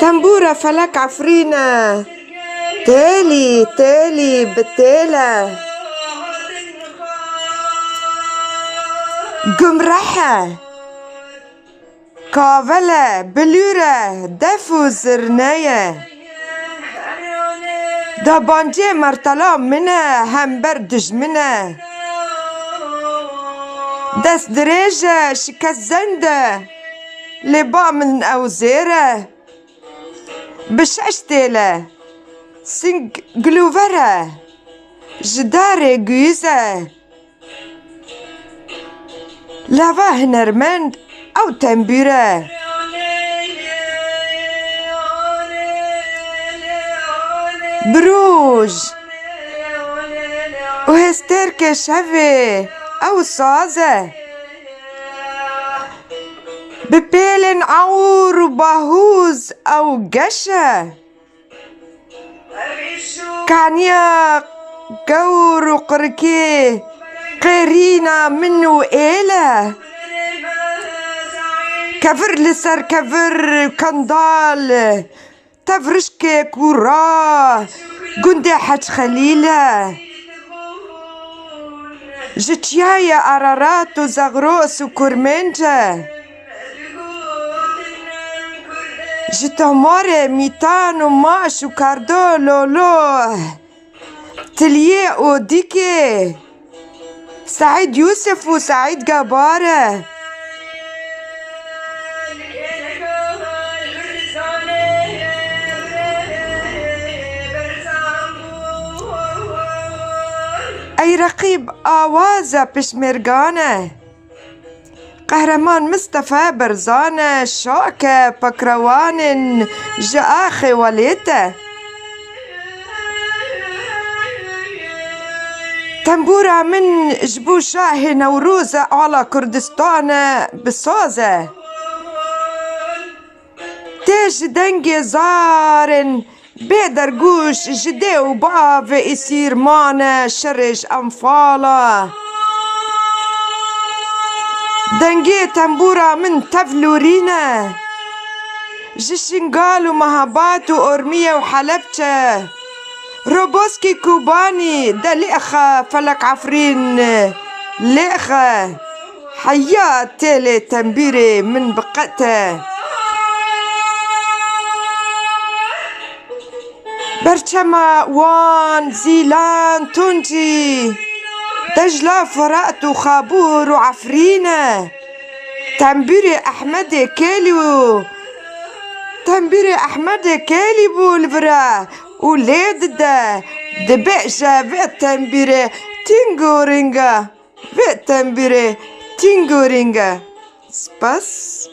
تنبورة فلك عفرينة تالي تالي بالتالة قمرحة كافلة بلورة دفو زرناية دا بانجي مرتلا منه هم بردج منه دست دريجة شكست زنده لبا من أوزيره بشعشتيله سنق قلوفره جداري قيزه لافا هنرمند أو تنبيره بروج وهستيرك شفي أو صازة ببيلن عور وباهوز أو قشة كعنيا قور وقركي قيرينا منو إيلة كفر لسر كفر كندال تفرشكي كوراه قندي حج خليلة جتيايا أرارات وزغروس وكرمنجة جتاماري ميتان وماش وكاردو لولو تليه وديكي سعيد يوسف وسعيد جبارة أي رقيب آوازة بشمرقانة قهرمان مصطفى برزانة شوكة بكروان جاخي وليته تنبورة من جبو شاهي نوروزة على كردستان بصوزة تيج دنجي زارن بيدرقوش جدي وباف يصير مانا شرج أنفالا دنجي تنبورة من تفلورينا جشنقال ومهابات وأرمية وحلبشة روبوسكي كوباني دا لئخة فلك عفرين لئخة حياة تيلي تنبيري من بقته برشما وان زيلان تونجي دجلة فرقت وخابور وعفرينة تنبيري أحمد كيليو تنبيري أحمد كيلي بولفرا وليد دا دبقشة بيت تنبيري تنجورينجا بيت تنبيري تنجورينجا سباس